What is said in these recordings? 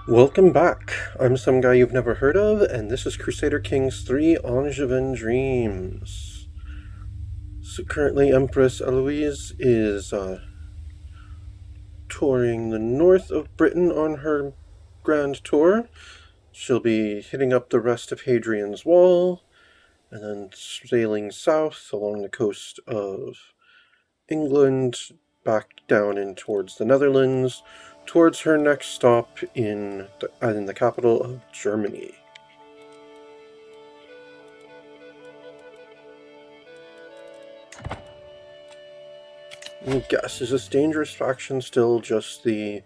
Welcome back. I'm some guy you've never heard of, and this is Crusader Kings 3 Angevin Dreams. So currently Empress Eloise is touring the north of Britain on her grand tour. She'll be hitting up the rest of Hadrian's Wall, and then sailing south along the coast of England, back down in towards the Netherlands, towards her next stop in the capital of Germany. Guess, is this dangerous faction still just the,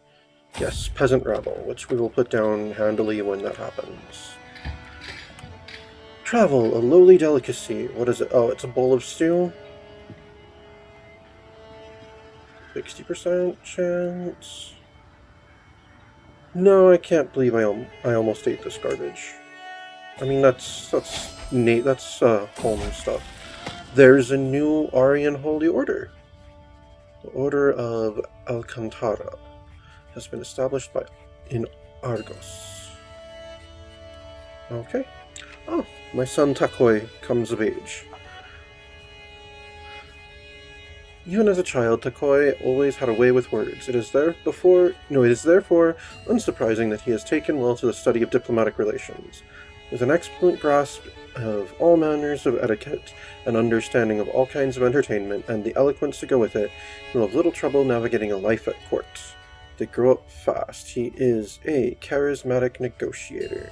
yes, peasant rebel, which we will put down handily when that happens. Travel, a lowly delicacy. What is it? Oh, it's a bowl of stew? 60% chance? No, I can't believe I almost ate this garbage. I mean, that's home stuff. There's a new Aryan Holy Order. The Order of Alcantara has been established in Argos. Okay. Oh, my son Takoi comes of age. Even as a child, Takoi always had a way with words. It is therefore unsurprising that he has taken well to the study of diplomatic relations. With an excellent grasp of all manners of etiquette, an understanding of all kinds of entertainment, and the eloquence to go with it, he will have little trouble navigating a life at court. They grow up fast. He is a charismatic negotiator.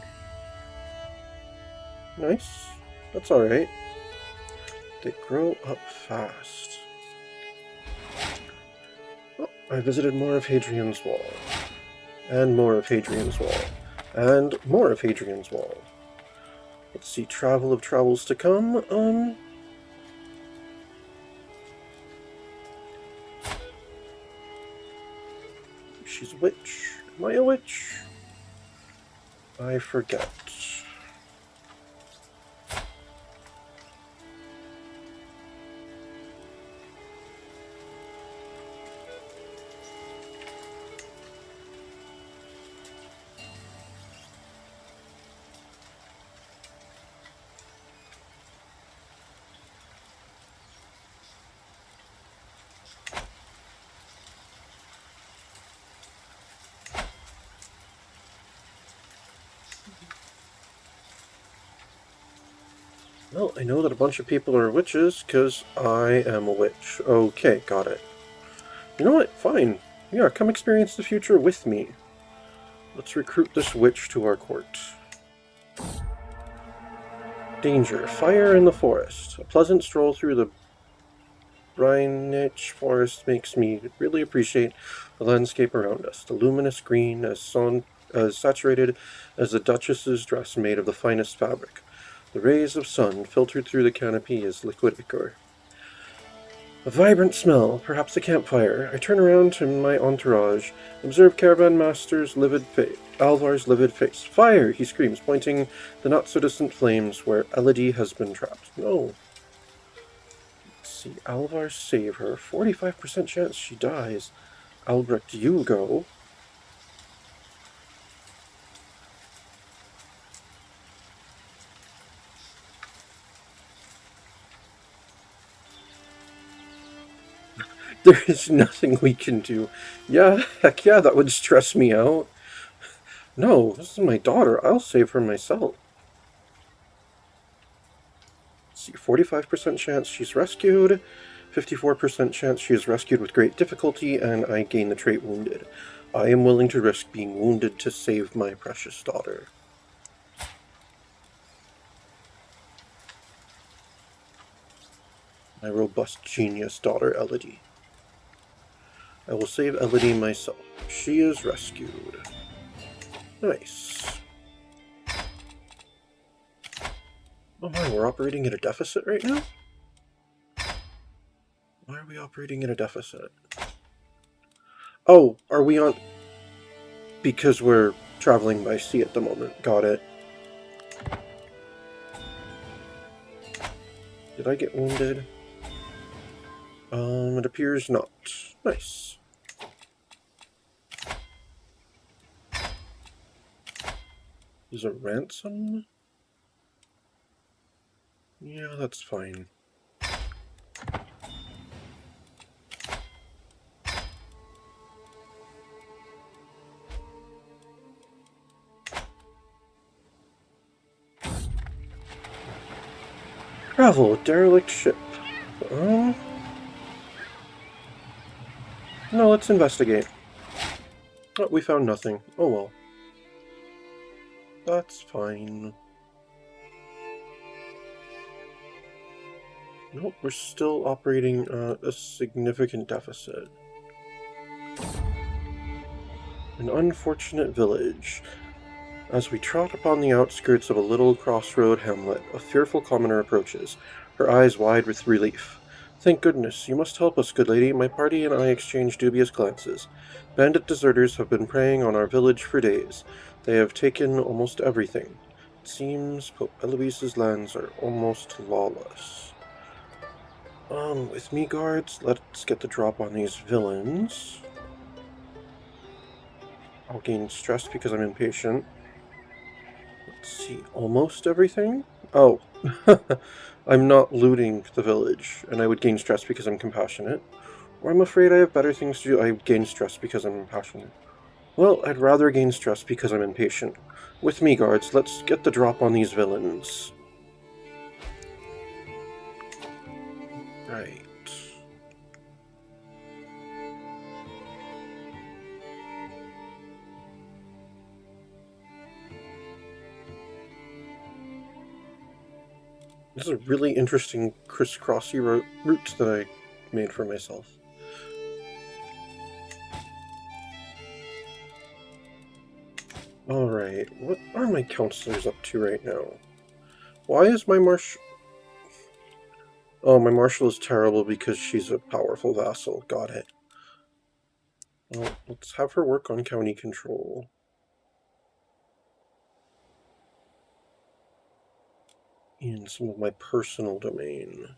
Nice. That's alright. They grow up fast. Oh, I visited more of Hadrian's Wall. And more of Hadrian's Wall. And more of Hadrian's Wall. Let's see, travel of travels to come. She's a witch. Am I a witch? I forget. Well, I know that a bunch of people are witches, because I am a witch. Okay, got it. You know what? Fine. Yeah, come experience the future with me. Let's recruit this witch to our court. Danger. Fire in the forest. A pleasant stroll through the Brynich forest makes me really appreciate the landscape around us. The luminous green, as saturated as the Duchess's dress made of the finest fabric. The rays of sun filtered through the canopy as liquid ichor. A vibrant smell, perhaps a campfire. I turn around to my entourage, observe Caravan Master's Alvar's livid face. Fire! He screams, pointing the not-so-distant flames where Elodie has been trapped. No. Let's see, Alvar save her. 45% chance she dies. Albrecht, you go. There is nothing we can do. Yeah, heck yeah, that would stress me out. No, this is my daughter. I'll save her myself. Let's see, 45% chance she's rescued, 54% chance she is rescued with great difficulty, and I gain the trait wounded. I am willing to risk being wounded to save my precious daughter. My robust genius daughter, Elodie. I will save Elodie myself. She is rescued. Nice. Oh my, we're operating at a deficit right now? Why are we operating at a deficit? Oh, are we on... Because we're traveling by sea at the moment. Got it. Did I get wounded? It appears not. Nice. Is a ransom? Yeah, that's fine. Travel, derelict ship. No, let's investigate. Oh, we found nothing. Oh well. That's fine. Nope, we're still operating a significant deficit. An unfortunate village. As we trot upon the outskirts of a little crossroad hamlet, a fearful commoner approaches, her eyes wide with relief. Thank goodness, you must help us, good lady. My party and I exchange dubious glances. Bandit deserters have been preying on our village for days. They have taken almost everything. It seems Pope Eloise's lands are almost lawless. With me, guards, let's get the drop on these villains. I'll gain stress because I'm impatient. Let's see, almost everything? Oh, I'm not looting the village, and I would gain stress because I'm compassionate. Or I'm afraid I have better things to do. I gain stress because I'm impassionate. Well, I'd rather gain stress because I'm impatient. With me, guards, let's get the drop on these villains. Right. This is a really interesting crisscrossy route that I made for myself. Alright, what are my counselors up to right now? Why is my marshal... Oh, my marshal is terrible because she's a powerful vassal. Got it. Well, let's have her work on county control. In some of my personal domain.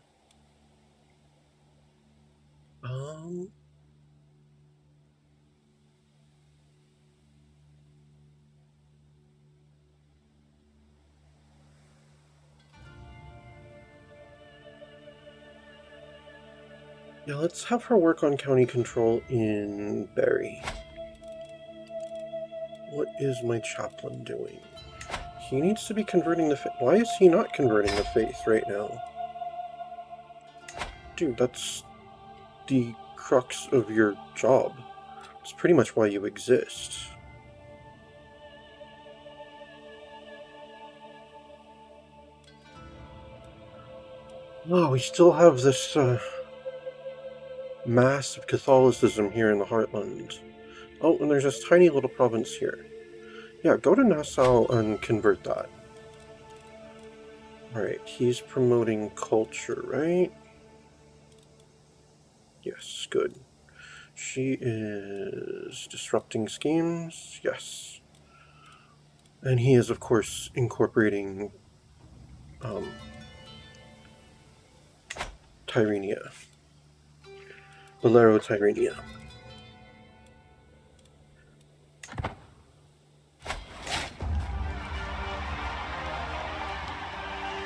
Yeah, let's have her work on county control in Berry. What is my chaplain doing? He needs to be converting the faith. Why is he not converting the faith right now? Dude, that's the crux of your job. It's pretty much why you exist. Oh, we still have this mass of Catholicism here in the Heartland. Oh, and there's this tiny little province here. Yeah, go to Nassau and convert that. Alright, he's promoting culture, right? Yes, good. She is disrupting schemes, yes. And he is, of course, incorporating Tyrrhenia. Bolero Tyrrhenia.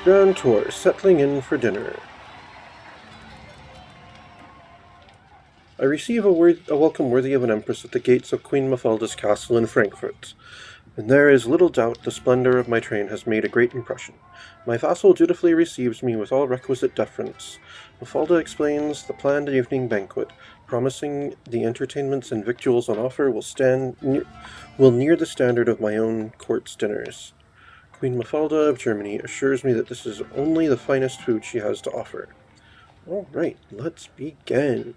Grand tour, settling in for dinner. I receive a welcome worthy of an empress at the gates of Queen Mafalda's castle in Frankfurt, and there is little doubt the splendor of my train has made a great impression. My vassal dutifully receives me with all requisite deference. Mafalda explains the planned evening banquet, promising the entertainments and victuals on offer will near the standard of my own court's dinners. Queen Mafalda of Germany assures me that this is only the finest food she has to offer. All right, let's begin.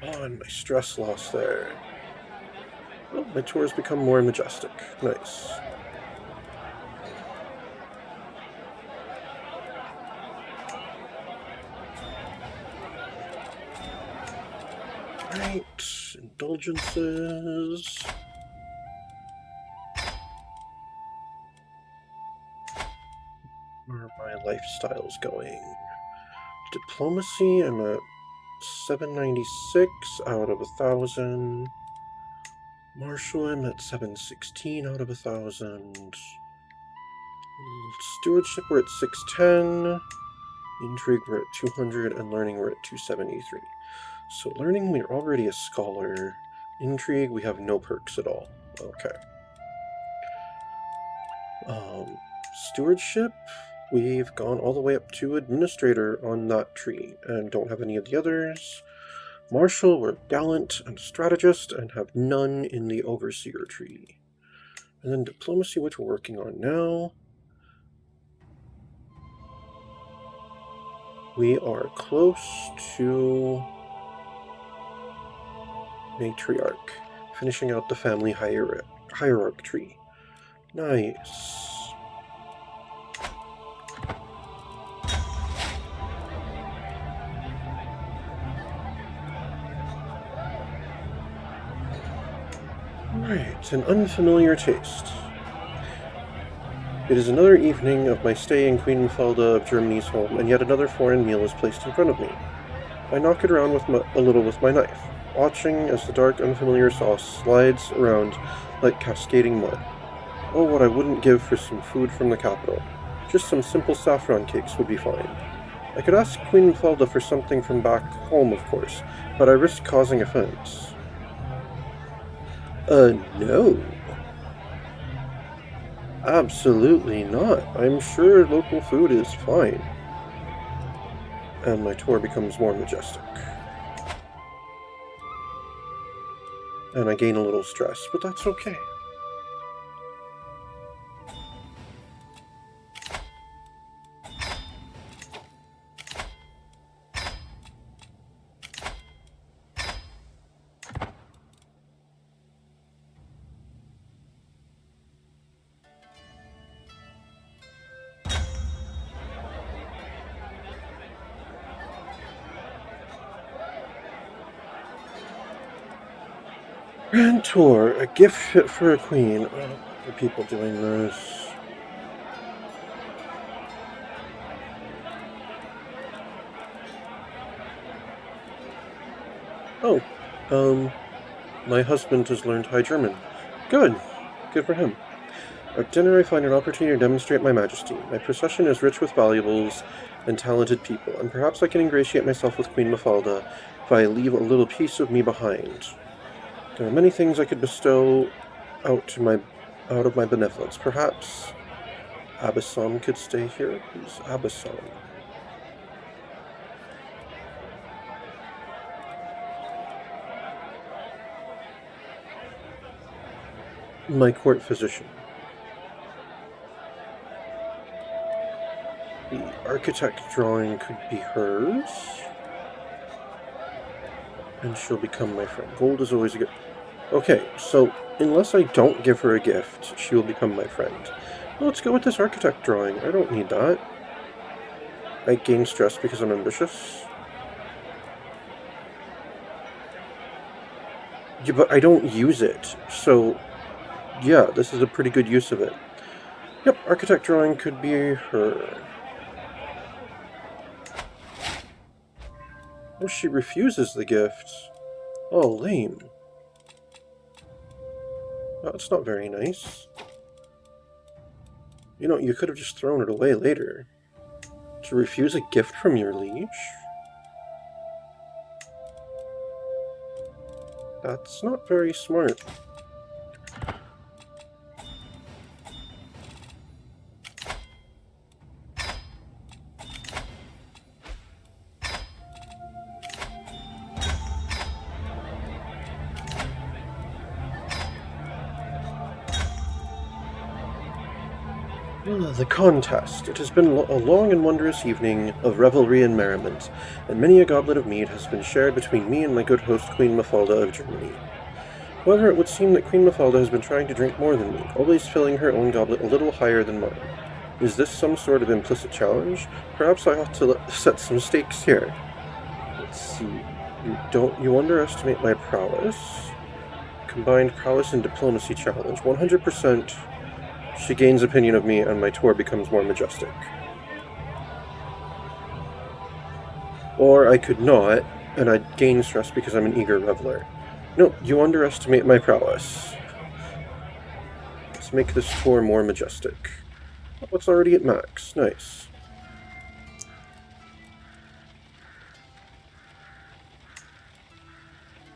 Oh, and my stress loss there. Oh, my tour has become more majestic. Nice. Right, indulgences. Where are my lifestyles going? Diplomacy, I'm at 796 out of 1,000. Martial, I'm at 716 out of 1,000. Stewardship, we're at 610. Intrigue, we're at 200. And learning, we're at 273. So learning, we're already a scholar. Intrigue, we have no perks at all. Okay. Stewardship, we've gone all the way up to administrator on that tree and don't have any of the others. Marshal, we're gallant and strategist and have none in the overseer tree. And then diplomacy, which we're working on now. We are close to matriarch, finishing out the family hierarch tree. Nice. Right, an unfamiliar taste. It is another evening of my stay in Queen Mafalda of Germany's home, and yet another foreign meal is placed in front of me. I knock it around a little with my knife, watching as the dark, unfamiliar sauce slides around like cascading mud. Oh, what I wouldn't give for some food from the capital. Just some simple saffron cakes would be fine. I could ask Queen Mafalda for something from back home, of course, but I risk causing offense. No. Absolutely not. I'm sure local food is fine. And my tour becomes more majestic. And I gain a little stress, but that's okay. Grand tour, a gift fit for a queen. Oh, the people doing this. Oh, my husband has learned High German. Good for him. At dinner I find an opportunity to demonstrate my majesty. My procession is rich with valuables and talented people, and perhaps I can ingratiate myself with Queen Mafalda if I leave a little piece of me behind. There are many things I could bestow out of my benevolence. Perhaps Abyssal could stay here? Who's Abyssal? My court physician. The architect drawing could be hers. And she'll become my friend. Gold is always a good... Okay, so unless I don't give her a gift, she will become my friend. Well, let's go with this architect drawing. I don't need that. I gain stress because I'm ambitious. Yeah, but I don't use it. So, yeah, this is a pretty good use of it. Yep, architect drawing could be her. Oh, she refuses the gift. Oh, lame. That's not very nice. You know, you could have just thrown it away later. To refuse a gift from your liege? That's not very smart. The contest. It has been a long and wondrous evening of revelry and merriment, and many a goblet of mead has been shared between me and my good host Queen Mafalda of Germany. However, it would seem that Queen Mafalda has been trying to drink more than me, always filling her own goblet a little higher than mine. Is this some sort of implicit challenge? Perhaps I ought to set some stakes here. Let's see. You underestimate my prowess. Combined prowess and diplomacy challenge. 100%. She gains opinion of me, and my tour becomes more majestic. Or I could not, and I'd gain stress because I'm an eager reveler. No, you underestimate my prowess. Let's make this tour more majestic. Oh, it's already at max. Nice.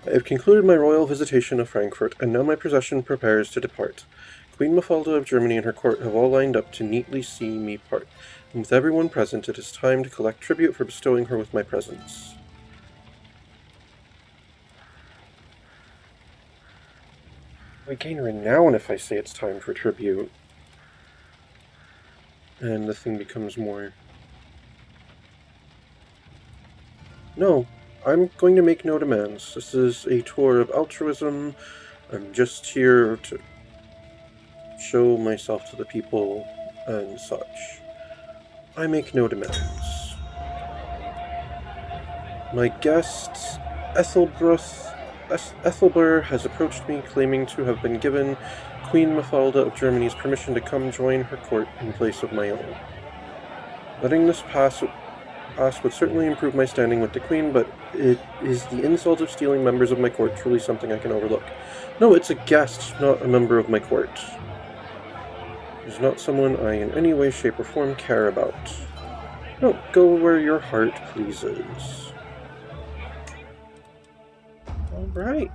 I have concluded my royal visitation of Frankfurt, and now my procession prepares to depart. Queen Mafalda of Germany and her court have all lined up to neatly see me part, and with everyone present it is time to collect tribute for bestowing her with my presence. I gain renown if I say it's time for tribute. And the thing becomes more... No, I'm going to make no demands. This is a tour of altruism. I'm just here to show myself to the people and such. I make no demands. My guest, Ethelber, has approached me claiming to have been given Queen Mafalda of Germany's permission to come join her court in place of my own. Letting this pass would certainly improve my standing with the Queen, but it is the insult of stealing members of my court truly something I can overlook. No, it's a guest, not a member of my court. It is not someone I in any way, shape, or form care about. No, go where your heart pleases. Alright.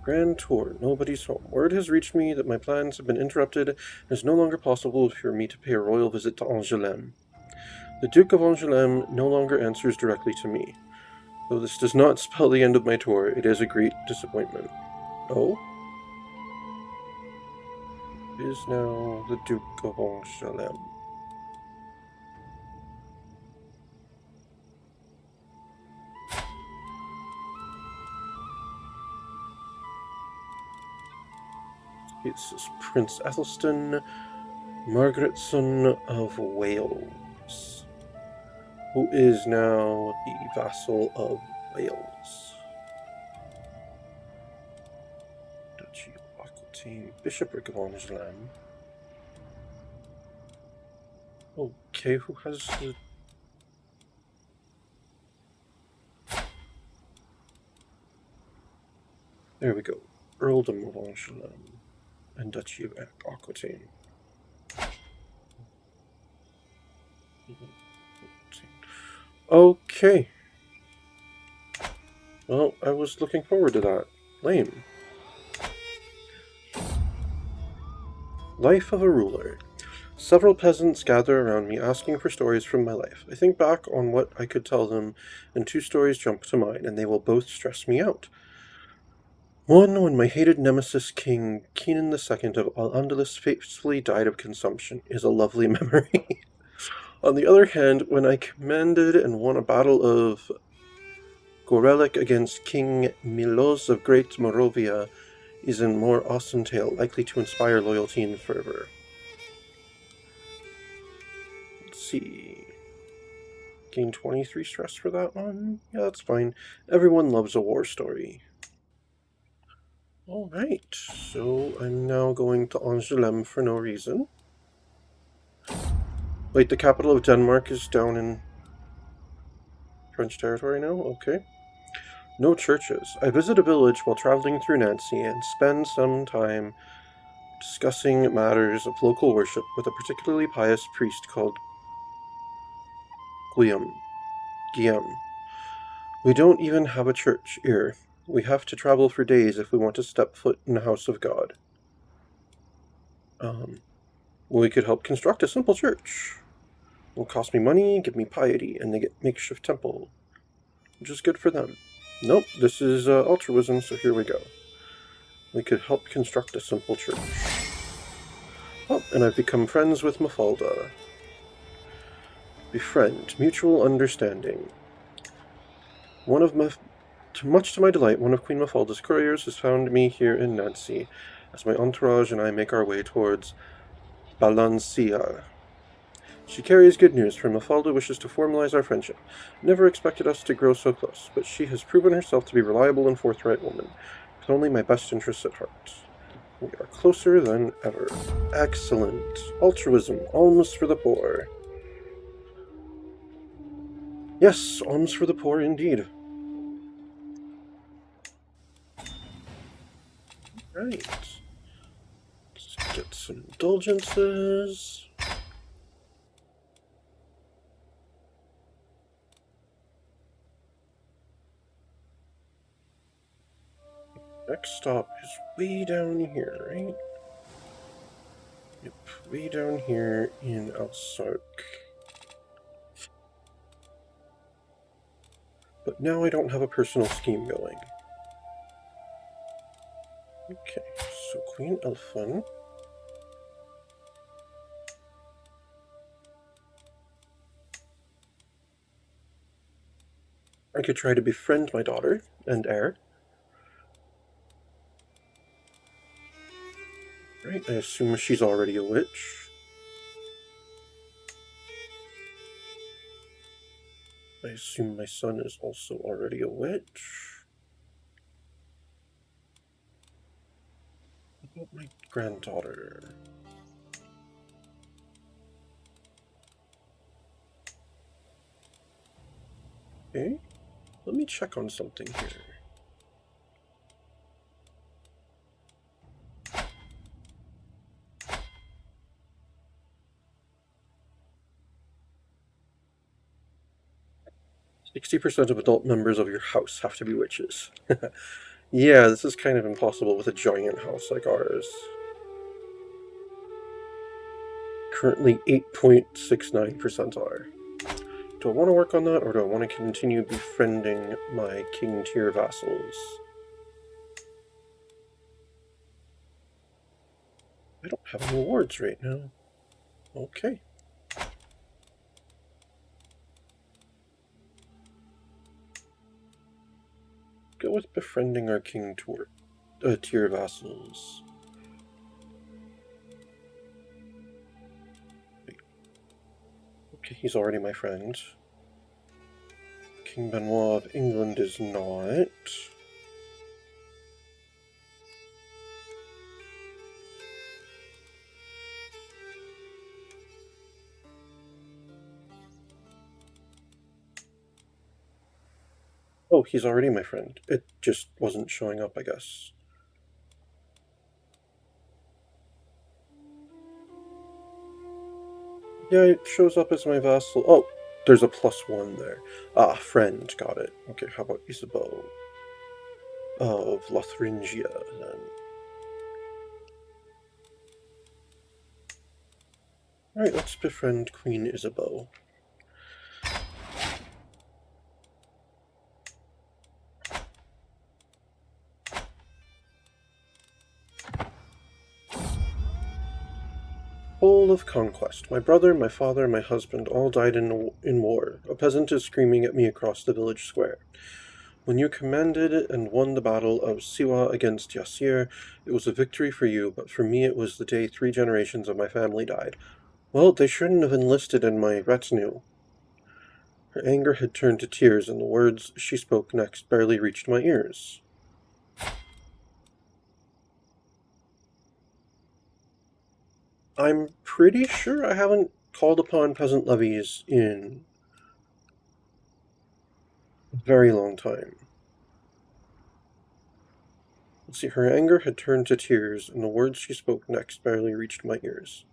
Grand tour. Nobody's home. Word has reached me that my plans have been interrupted and it is no longer possible for me to pay a royal visit to Angoulême. The Duke of Angoulême no longer answers directly to me. Though this does not spell the end of my tour, it is a great disappointment. Oh? It is now the Duke of Angoulême. This is Prince Ethelstan Margaretson of Wales, who is now the vassal of Wales. Duchy of Aquitaine, Bishopric of Angoulême. Okay, who has the... There we go. Earldom of Angoulême and Duchy of Aquitaine. Okay. Well, I was looking forward to that. Lame. Life of a ruler. Several peasants gather around me asking for stories from my life. I think back on what I could tell them, and two stories jump to mind, and they will both stress me out. One, when my hated nemesis King Kenan II of Al-Andalus faithfully died of consumption, is a lovely memory. On the other hand, when I commanded and won a battle of Gorelick against King Milos of Great Moravia is a more awesome tale, likely to inspire loyalty and fervor. Let's see. Gain 23 stress for that one? Yeah, that's fine. Everyone loves a war story. Alright, so I'm now going to Angoulême for no reason. Wait, the capital of Denmark is down in French territory now? Okay. No churches. I visit a village while traveling through Nancy and spend some time discussing matters of local worship with a particularly pious priest called Guillaume. We don't even have a church here. We have to travel for days if we want to step foot in the house of God. We could help construct a simple church. It will cost me money, give me piety, and they get makeshift temple. Which is good for them. Nope, this is altruism, so here we go. We could help construct a simple church. Oh, and I've become friends with Mafalda. Befriend. Mutual understanding. Much to my delight, one of Queen Mafalda's couriers has found me here in Nancy, as my entourage and I make our way towards Balancia. She carries good news, for Mafalda wishes to formalize our friendship. Never expected us to grow so close, but she has proven herself to be a reliable and forthright woman, with only my best interests at heart. We are closer than ever. Excellent. Altruism. Alms for the poor. Yes, alms for the poor indeed. Right. Let's get some indulgences. next stop is way down here, right? Yep, way down here in Alsark. But now I don't have a personal scheme going. Okay, so Queen Elfun. I could try to befriend my daughter and heir. Right, I assume she's already a witch. I assume my son is also already a witch. What about my granddaughter? Okay, let me check on something here. "60% of adult members of your house have to be witches." Yeah, this is kind of impossible with a giant house like ours. Currently 8.69% are. Do I want to work on that, or do I want to continue befriending my king tier vassals? I don't have any awards right now. Okay. Go with befriending our king tier vassals. Okay, he's already my friend. King Benoit of England is not. Oh, he's already my friend. It just wasn't showing up, I guess. Yeah, it shows up as my vassal. Oh, there's a +1 there. Ah, friend, got it. Okay, how about Isabeau of Lotharingia, then? Alright, let's befriend Queen Isabeau. Whole of conquest. My brother, my father, my husband all died in war. A peasant is screaming at me across the village square. When you commanded and won the battle of Siwa against Yassir, it was a victory for you, but for me it was the day 3 generations of my family died. Well, they shouldn't have enlisted in my retinue. Her anger had turned to tears, and the words she spoke next barely reached my ears. I'm pretty sure I haven't called upon peasant levies in a very long time. Let's see, her anger had turned to tears, and the words she spoke next barely reached my ears.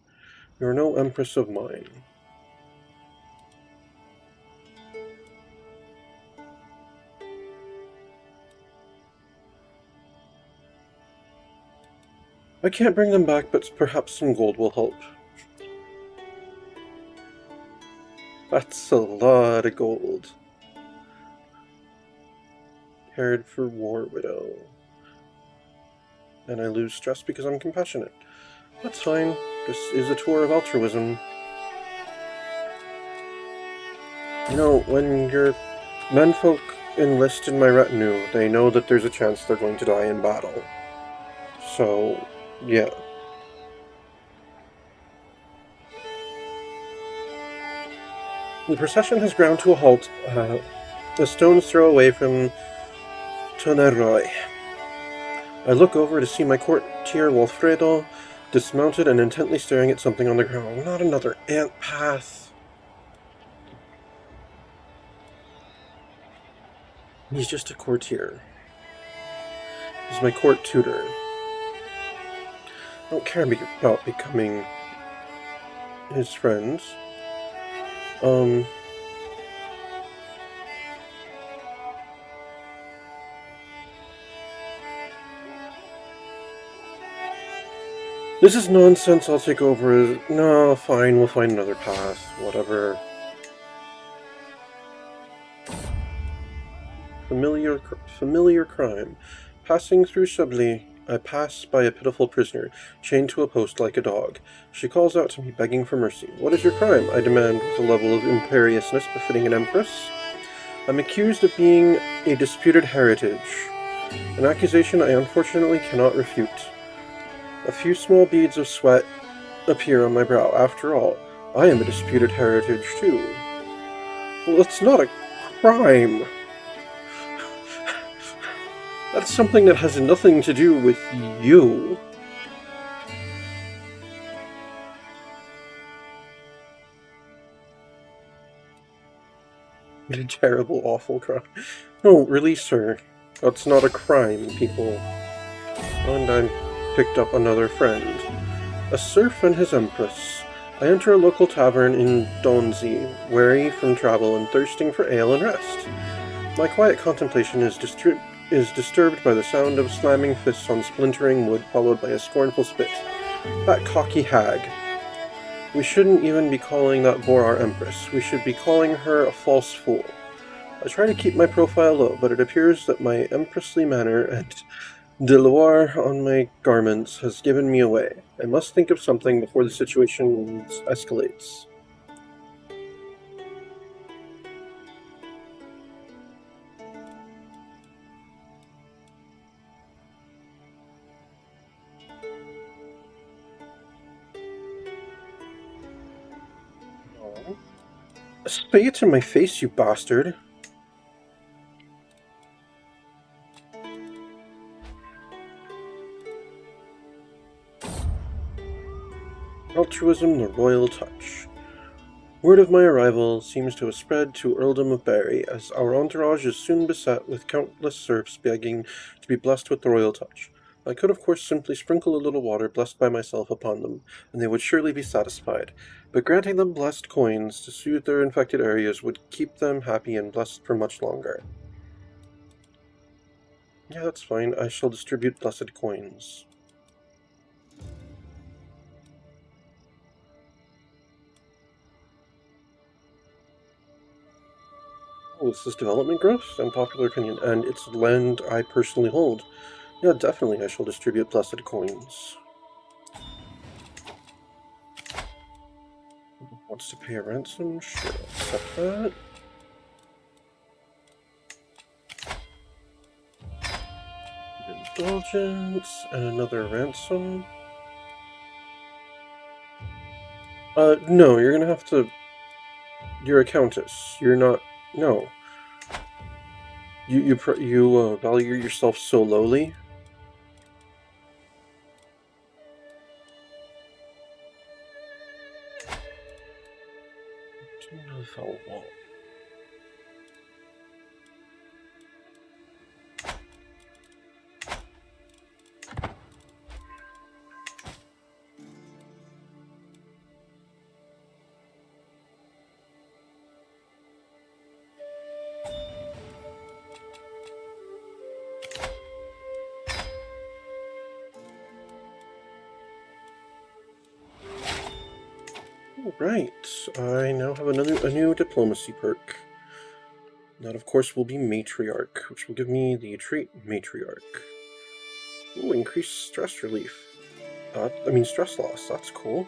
You are no empress of mine. I can't bring them back, but perhaps some gold will help. That's a lot of gold. Paired for War Widow. And I lose stress because I'm compassionate. That's fine. This is a tour of altruism. You know, when your menfolk enlist in my retinue, they know that there's a chance they're going to die in battle. So, yeah. The procession has ground to a halt. A stone's throw away from Toneroy. I look over to see my courtier Walfredo dismounted and intently staring at something on the ground. Not another ant path. He's just a courtier. He's my court tutor. I don't care about becoming his friends. This is nonsense, I'll take over. No, fine, we'll find another path. Whatever. Familiar crime. Passing through Chablis, I pass by a pitiful prisoner, chained to a post like a dog. She calls out to me, begging for mercy. What is your crime? I demand, with a level of imperiousness befitting an empress. I'm accused of being a disputed heritage, an accusation I unfortunately cannot refute. A few small beads of sweat appear on my brow. After all, I am a disputed heritage too. Well, it's not a crime. That's something that has nothing to do with you. A terrible, awful crime. No, release her. That's not a crime, people. And I picked up another friend. A serf and his empress. I enter a local tavern in Donzy, weary from travel and thirsting for ale and rest. My quiet contemplation is disturbed by the sound of slamming fists on splintering wood, followed by a scornful spit. That cocky hag. We shouldn't even be calling that boar our empress. We should be calling her a false fool. I try to keep my profile low, but it appears that my empressly manner and de Loire on my garments has given me away. I must think of something before the situation escalates. Oh. Say it to my face, you bastard. Altruism, the royal touch. Word of my arrival seems to have spread to Earldom of Barry, as our entourage is soon beset with countless serfs begging to be blessed with the royal touch. I could, of course, simply sprinkle a little water blessed by myself upon them, and they would surely be satisfied. But granting them blessed coins to soothe their infected areas would keep them happy and blessed for much longer. Yeah, that's fine. I shall distribute blessed coins. Oh, this is development growth and popular opinion, and it's land I personally hold. Yeah, definitely I shall distribute blessed coins. Wants to pay a ransom? Sure, I'll accept that. Indulgence, and another ransom. No, you're gonna have to... You're a countess. You're not... No. You value yourself so lowly? Right, I now have a new diplomacy perk. That, of course, will be Matriarch, which will give me the trait Matriarch. Ooh, increased stress relief. Stress loss, that's cool.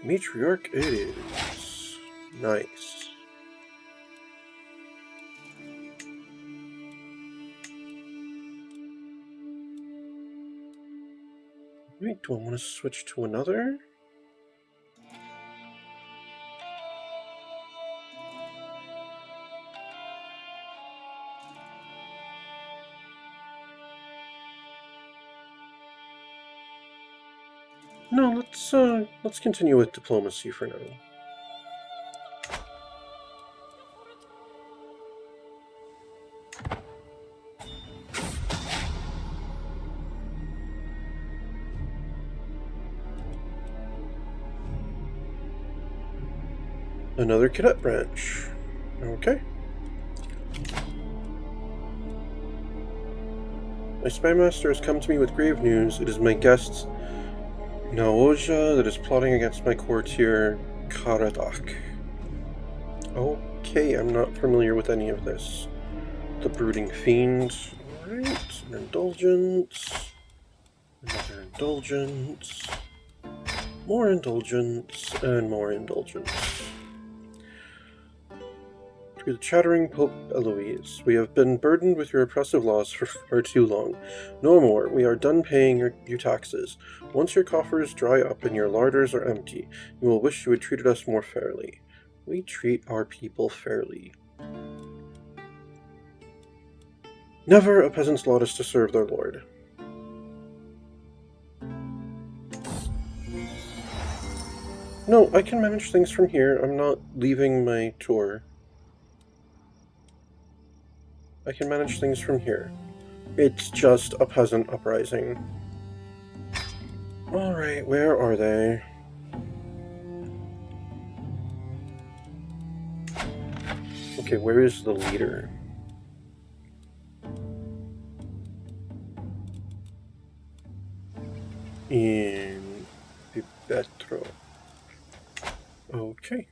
Matriarch it is. Nice. Wait, do I want to switch to another? No, let's continue with diplomacy for now. Another cadet branch. Okay. My spy master has come to me with grave news. It is my guest, Naoja, that is plotting against my courtier, Karadak. Okay, I'm not familiar with any of this. The Brooding Fiend. Alright, an indulgence. Another indulgence. More indulgence, and more indulgence. To the chattering Pope Eloise, we have been burdened with your oppressive laws for far too long. No more, we are done paying your taxes. Once your coffers dry up and your larders are empty, you will wish you had treated us more fairly. We treat our people fairly. Never a peasant's lot is to serve their lord. No, I can manage things from here. I'm not leaving my tour. I can manage things from here. It's just a peasant uprising. Alright, where are they? Okay, where is the leader? In Pipetro. Okay.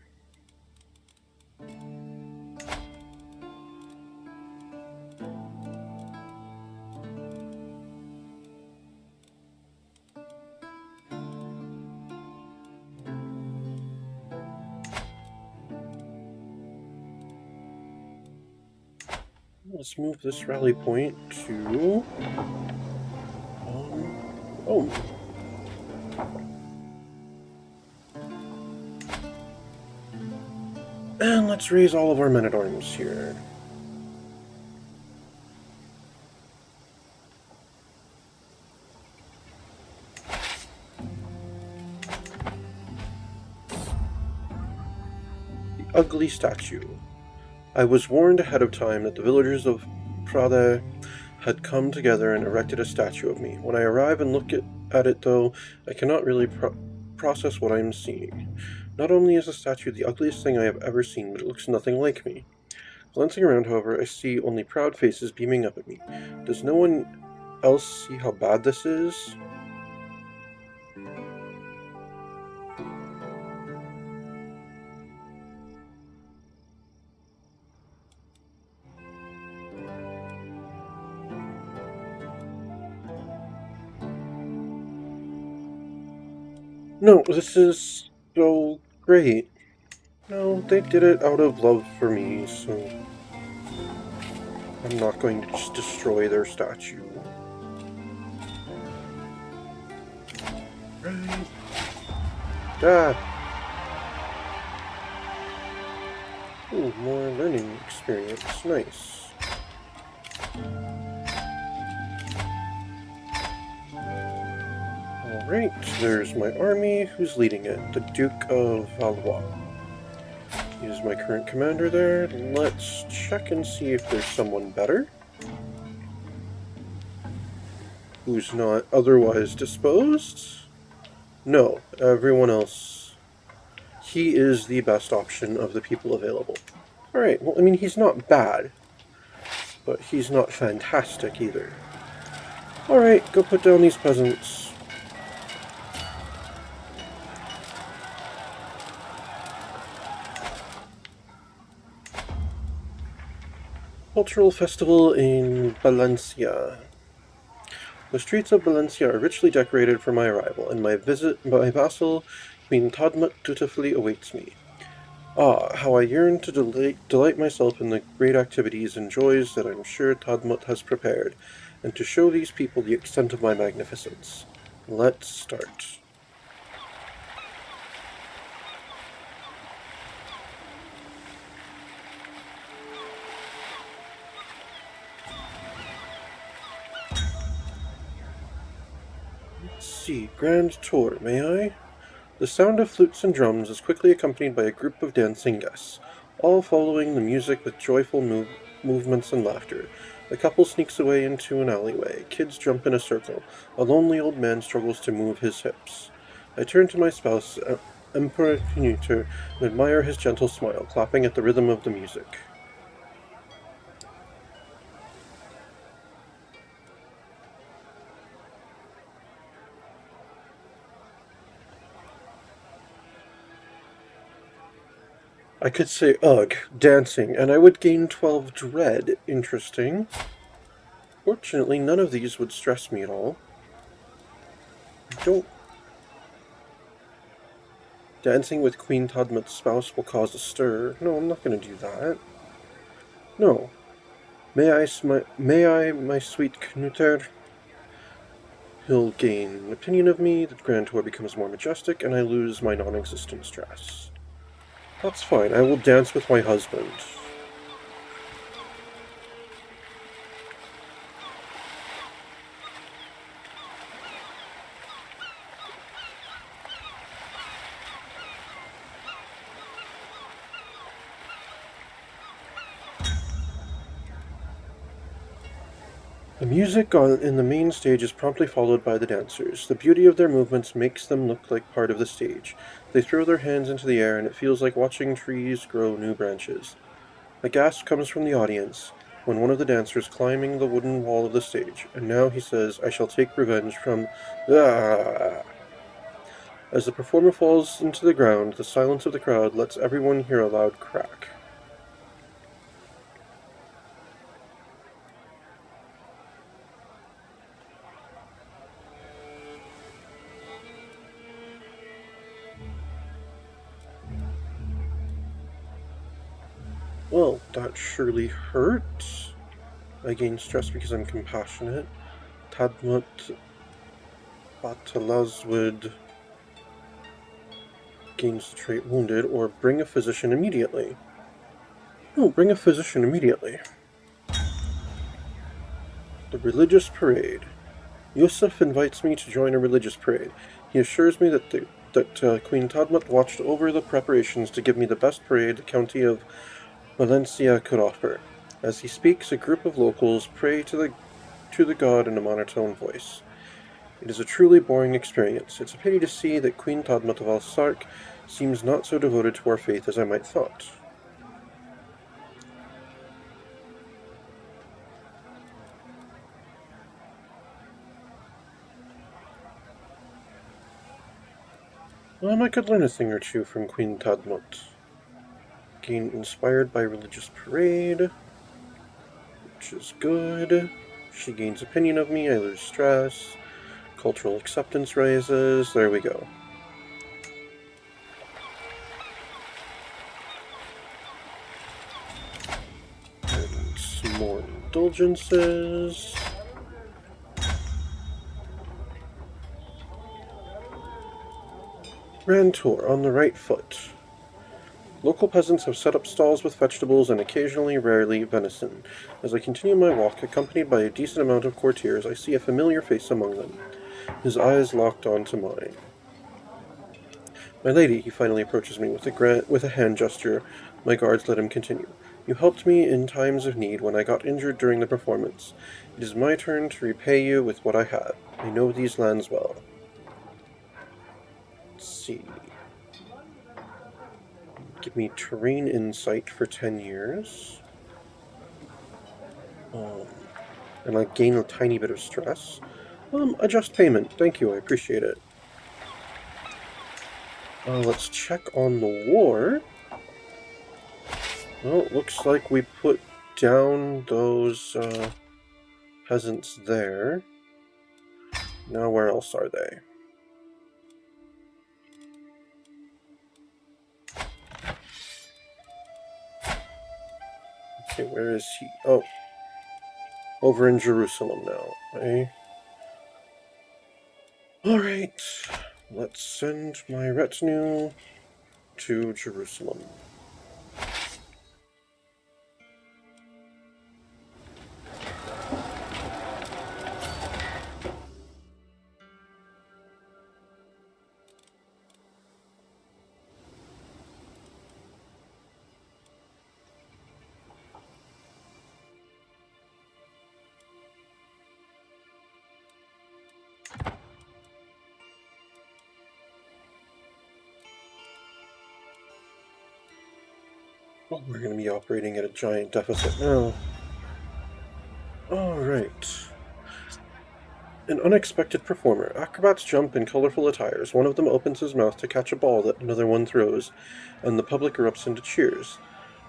Let's move this rally point to... oh. And let's raise all of our men-at-arms here. The ugly statue. I was warned ahead of time that the villagers of Prade had come together and erected a statue of me. When I arrive and look at it, though, I cannot really process what I am seeing. Not only is the statue the ugliest thing I have ever seen, but it looks nothing like me. Glancing around, however, I see only proud faces beaming up at me. Does no one else see how bad this is? No, this is so great. No, they did it out of love for me, so I'm not going to just destroy their statue. Right. Ah! Ooh, more learning experience. Nice. Alright, there's my army. Who's leading it? The Duke of Valois. He is my current commander there. Let's check and see if there's someone better. Who's not otherwise disposed? No, everyone else. He is the best option of the people available. Alright, well, I mean, he's not bad, but he's not fantastic either. Alright, go put down these peasants. Cultural festival in Valencia. The streets of Valencia are richly decorated for my arrival, and my vassal, Queen Tadmut, dutifully awaits me. Ah, how I yearn to delight myself in the great activities and joys that I'm sure Tadmut has prepared, and to show these people the extent of my magnificence. Let's start. Let's see, grand tour, may I? The sound of flutes and drums is quickly accompanied by a group of dancing guests, all following the music with joyful movements and laughter. The couple sneaks away into an alleyway. Kids jump in a circle. A lonely old man struggles to move his hips. I turn to my spouse, Emperor Knüter, and admire his gentle smile, clapping at the rhythm of the music. I could say, ugh, dancing, and I would gain 12 dread. Interesting. Fortunately, none of these would stress me at all. Don't. Dancing with Queen Todmut's spouse will cause a stir. No, I'm not going to do that. No. May I, my sweet Knuter? He'll gain an opinion of me, the Grand Tour becomes more majestic, and I lose my non-existent stress. That's fine, I will dance with my husband. The music in the main stage is promptly followed by the dancers. The beauty of their movements makes them look like part of the stage. They throw their hands into the air, and it feels like watching trees grow new branches. A gasp comes from the audience when one of the dancers climbing the wooden wall of the stage, and now he says, I shall take revenge from... Ah! As the performer falls into the ground, the silence of the crowd lets everyone hear a loud crack. Well, that surely hurt. I gain stress because I'm compassionate. Tadmut Batalazwid gains the trait wounded, or bring a physician immediately. Oh, bring a physician immediately. The religious parade. Yusuf invites me to join a religious parade. He assures me that Queen Tadmut watched over the preparations to give me the best parade the county of Valencia could offer. As he speaks, a group of locals pray to the god in a monotone voice. It is a truly boring experience. It's a pity to see that Queen Tadmut of Al-Sark seems not so devoted to our faith as I might thought. I could learn a thing or two from Queen Tadmut. Gain inspired by religious parade, which is good. She gains opinion of me, I lose stress. Cultural acceptance rises. There we go. And some more indulgences. Rantour on the right foot. Local peasants have set up stalls with vegetables and occasionally, rarely, venison. As I continue my walk, accompanied by a decent amount of courtiers, I see a familiar face among them. His eyes locked onto mine. My lady, he finally approaches me with a hand gesture. My guards let him continue. You helped me in times of need when I got injured during the performance. It is my turn to repay you with what I have. I know these lands well. Let's see. Give me terrain insight for 10 years. And I gain a tiny bit of stress. Adjust payment. Thank you, I appreciate it. Let's check on the war. Well, it looks like we put down those peasants there. Now where else are they? Okay, where is he? Oh, over in Jerusalem now. Okay. Alright, let's send my retinue to Jerusalem. Well, we're going to be operating at a giant deficit now. Alright. An unexpected performer. Acrobats jump in colorful attires. One of them opens his mouth to catch a ball that another one throws, and the public erupts into cheers.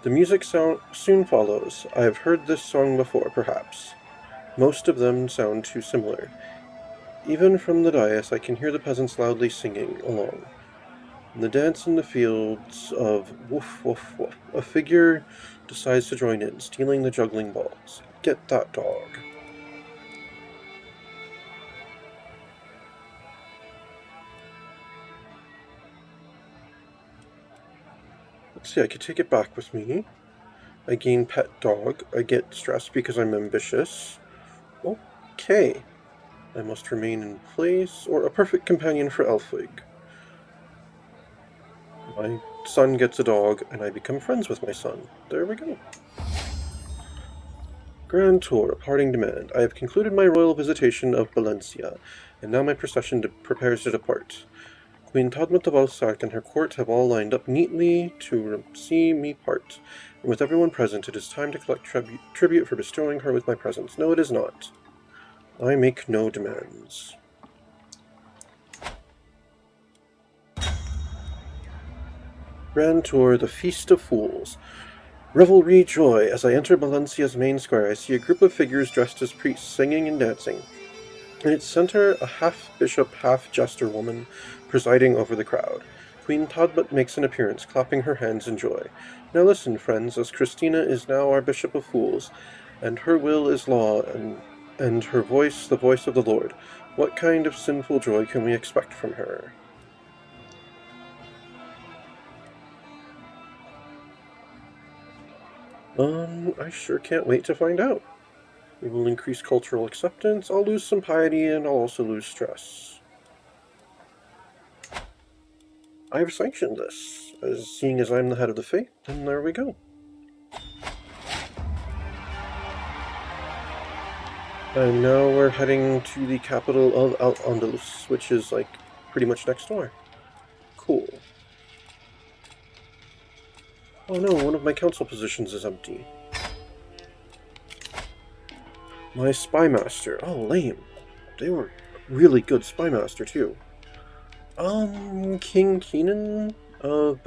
The music soon follows. I have heard this song before, perhaps. Most of them sound too similar. Even from the dais, I can hear the peasants loudly singing along. In the dance in the fields of woof woof woof, a figure decides to join in, stealing the juggling balls. Get that dog. Let's see, I could take it back with me. I gain pet dog. I get stressed because I'm ambitious. Okay. I must remain in place, or a perfect companion for Elfwig. My son gets a dog, and I become friends with my son. There we go. Grand Tour, parting demand. I have concluded my royal visitation of Valencia, and now my procession prepares to depart. Queen Tadmut of Alsark and her court have all lined up neatly to see me part, and with everyone present, it is time to collect tribute for bestowing her with my presence. No, it is not. I make no demands. Grand Tour, the Feast of Fools. Revelry, joy. As I enter Valencia's main square, I see a group of figures dressed as priests, singing and dancing. In its center, a half-bishop, half-jester woman presiding over the crowd. Queen Tadmut makes an appearance, clapping her hands in joy. Now listen, friends, as Christina is now our Bishop of Fools, and her will is law, and her voice the voice of the Lord. What kind of sinful joy can we expect from her? I sure can't wait to find out. We will increase cultural acceptance, I'll lose some piety, and I'll also lose stress. I have sanctioned this, seeing as I'm the head of the faith, and there we go. And now we're heading to the capital of Al-Andalus, which is, like, pretty much next door. Cool. Oh no, one of my council positions is empty. My spymaster. Oh, lame. They were really good spymaster, too. King Keenan of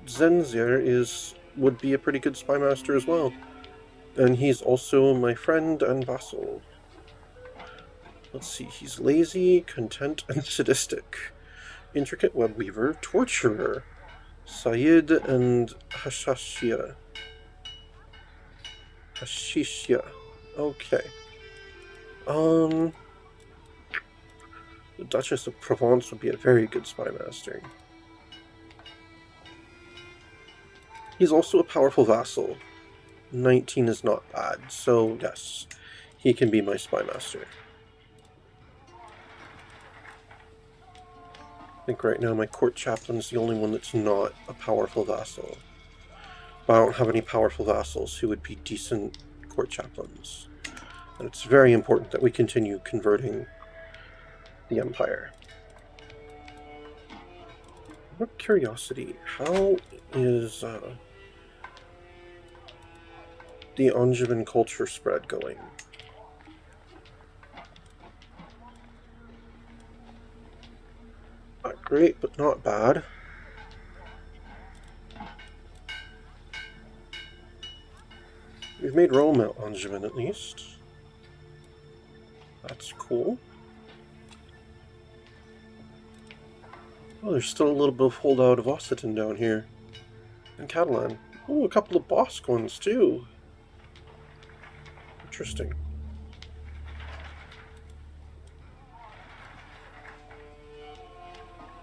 Zenzir would be a pretty good spymaster as well. And he's also my friend and vassal. Let's see, he's lazy, content, and sadistic. Intricate web weaver, torturer, Sayid and Hashishia. Okay. The Duchess of Provence would be a very good spymaster. He's also a powerful vassal. 19 is not bad, so yes, he can be my spymaster. I think right now my court chaplain's the only one that's not a powerful vassal. But I don't have any powerful vassals who would be decent court chaplains. And it's very important that we continue converting the Empire. What curiosity, how is the Angevin culture spread going? Not great, but not bad. We've made Rome Angevin at least. That's cool. Oh, there's still a little bit of holdout of Occitan down here. And Catalan. Oh, a couple of Basque ones too. Interesting.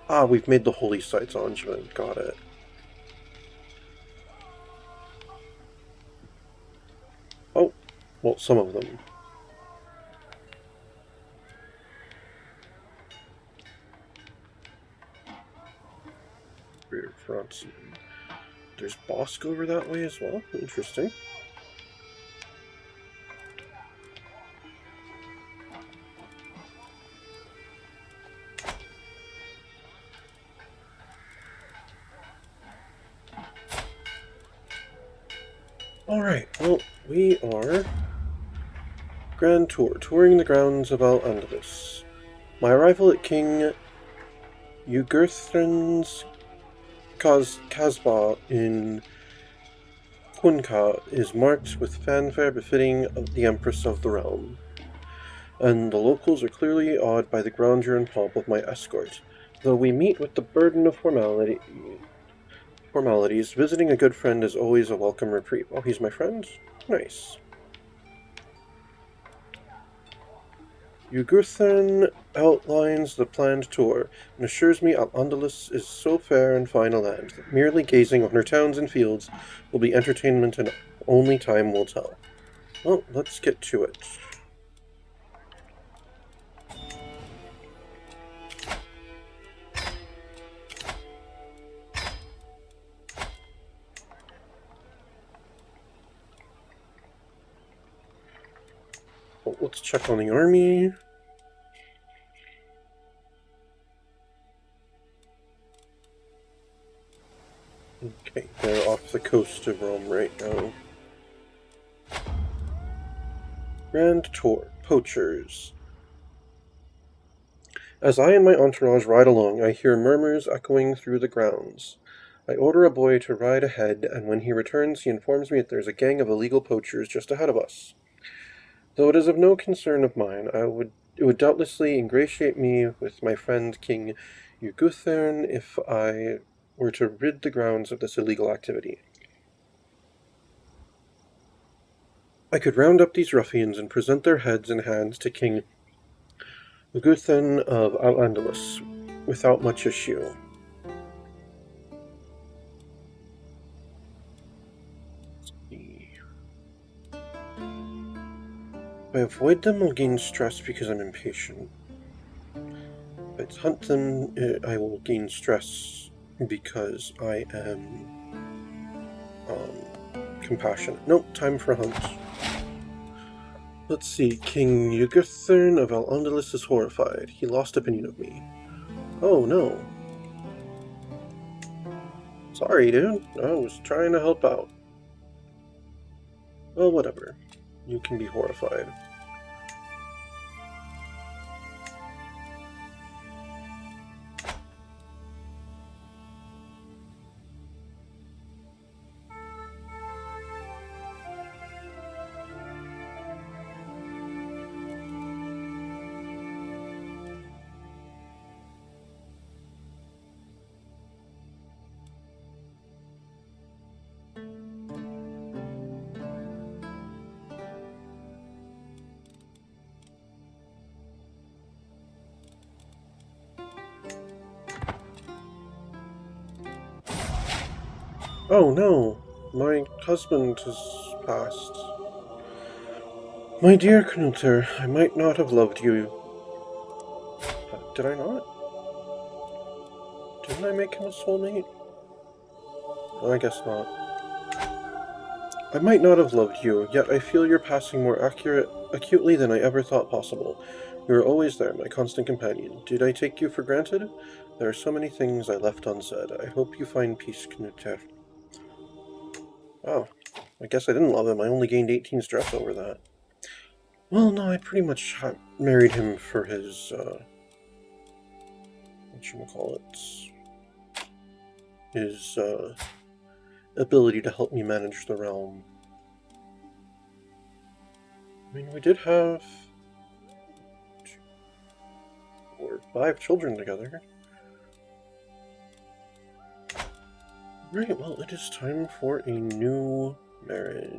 Ah, we've made the holy sites Angevin. Got it. Oh, well, some of them. Rear front. There's Basque over that way as well. Interesting. Alright, well, we are Grand Tour, touring the grounds of Al-Andalus. My arrival at King Yugurthren's Kasbah in Punka is marked with fanfare befitting of the Empress of the realm, and the locals are clearly awed by the grandeur and pomp of my escort. Though we meet with the burden of formalities, visiting a good friend is always a welcome reprieve. Oh, he's my friend? Nice. Yugurthen outlines the planned tour, and assures me Al-Andalus is so fair and fine a land that merely gazing on her towns and fields will be entertainment and only time will tell. Well, let's get to it. Well, let's check on the army. Okay, they're off the coast of Rome right now. Grand Tour, Poachers. As I and my entourage ride along, I hear murmurs echoing through the grounds. I order a boy to ride ahead, and when he returns, he informs me that there's a gang of illegal poachers just ahead of us. Though it is of no concern of mine, it would doubtlessly ingratiate me with my friend King Yuguthern if I were to rid the grounds of this illegal activity. I could round up these ruffians and present their heads and hands to King Yuguthern of Al-Andalus without much issue. If I avoid them, I'll gain stress because I'm impatient. If I hunt them, I will gain stress because I am compassionate. Nope, time for a hunt. Let's see. King Yugurthern of Al-Andalus is horrified. He lost opinion of me. Oh no. Sorry, dude. I was trying to help out. Well, whatever. You can be horrified. Oh no. My husband has passed. My dear Knuther, I might not have loved you. Did I not? Didn't I make him a soulmate? I guess not. I might not have loved you, yet I feel your passing more acutely than I ever thought possible. You were always there, my constant companion. Did I take you for granted? There are so many things I left unsaid. I hope you find peace, Knuther. Oh, I guess I didn't love him. I only gained 18 stress over that. Well, no, I pretty much married him for his, whatchamacallit, his, ability to help me manage the realm. I mean, we did have 5 children together. Right, well, it is time for a new marriage.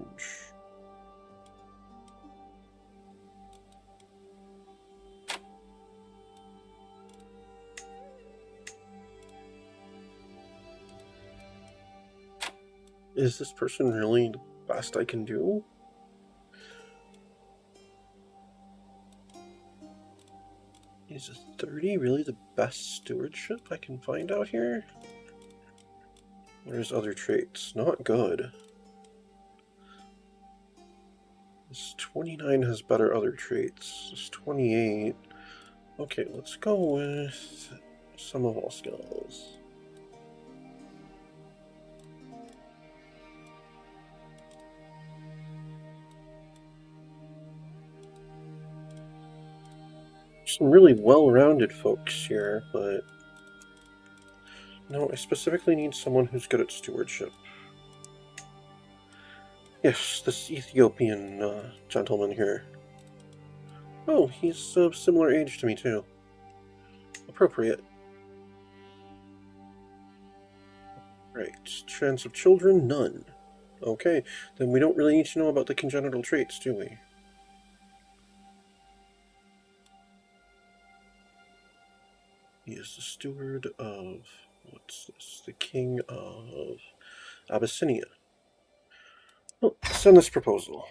Is this person really the best I can do? Is a 30 really the best stewardship I can find out here? Where's other traits? Not good. This 29 has better other traits. This 28... Okay, let's go with some of all skills. some really well-rounded folks here, but no, I specifically need someone who's good at stewardship. Yes, this Ethiopian gentleman here. Oh, he's of similar age to me, too. Appropriate. Right, chance of children, none. Okay, then we don't really need to know about the congenital traits, do we? He is the steward of... what's this? The king of Abyssinia. Well, send this proposal.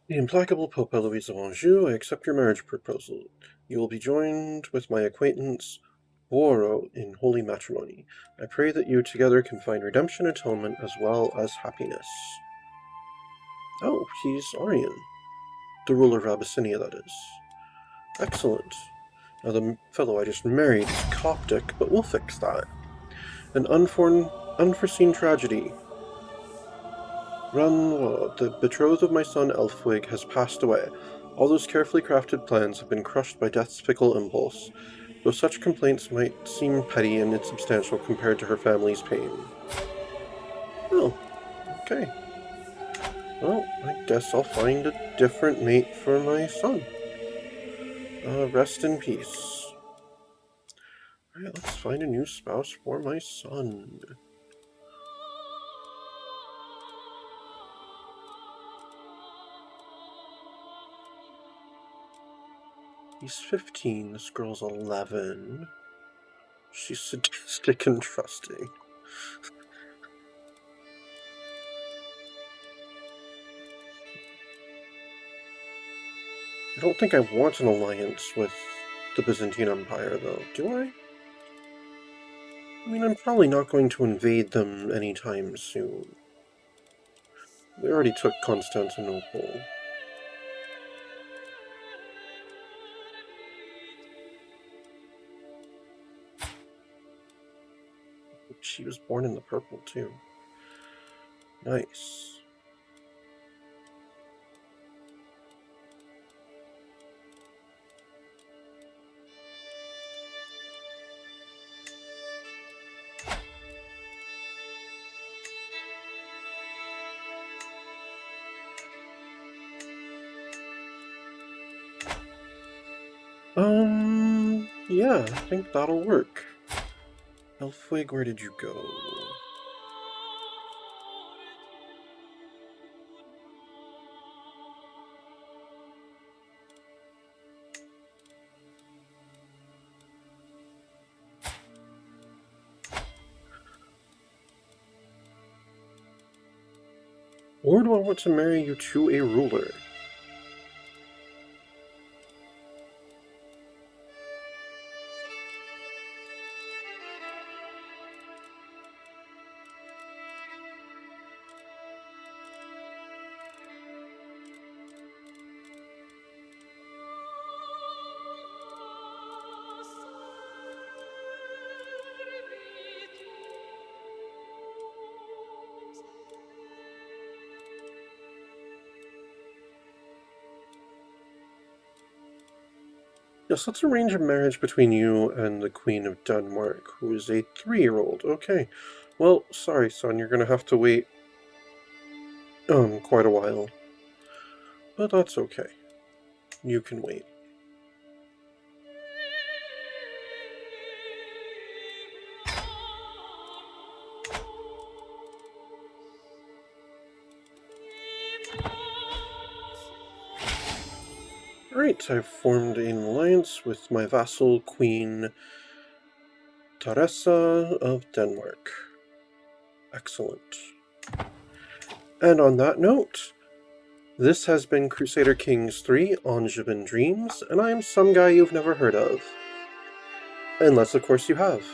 The implacable Pope Eloise of Anjou, I accept your marriage proposal. You will be joined with my acquaintance Woro in holy matrimony. I pray that you together can find redemption, atonement, as well as happiness. Oh, he's Aryan. The ruler of Abyssinia, that is. Excellent. Now the fellow I just married is Coptic, but we'll fix that. An unforeseen tragedy. Ranwa, the betrothed of my son Elfwig, has passed away. All those carefully crafted plans have been crushed by death's fickle impulse, though such complaints might seem petty and insubstantial compared to her family's pain. Oh, okay. Well, I guess I'll find a different mate for my son. Rest in peace. Alright, let's find a new spouse for my son. He's 15, this girl's 11. She's sadistic and trusting. I don't think I want an alliance with the Byzantine Empire, though, do I? I mean, I'm probably not going to invade them anytime soon. We already took Constantinople. She was born in the purple, too. Nice. Yeah, I think that'll work. Elfwig, where did you go? Or do I want to marry you to a ruler? Yes, let's arrange a marriage between you and the Queen of Denmark, who is a 3-year-old. Okay. Well, sorry, son, you're gonna have to wait, quite a while. But that's okay. You can wait. Alright, I've formed an alliance with my vassal, Queen Teresa of Denmark. Excellent. And on that note, this has been Crusader Kings 3 Angevin Dreams, and I am some guy you've never heard of. Unless, of course, you have.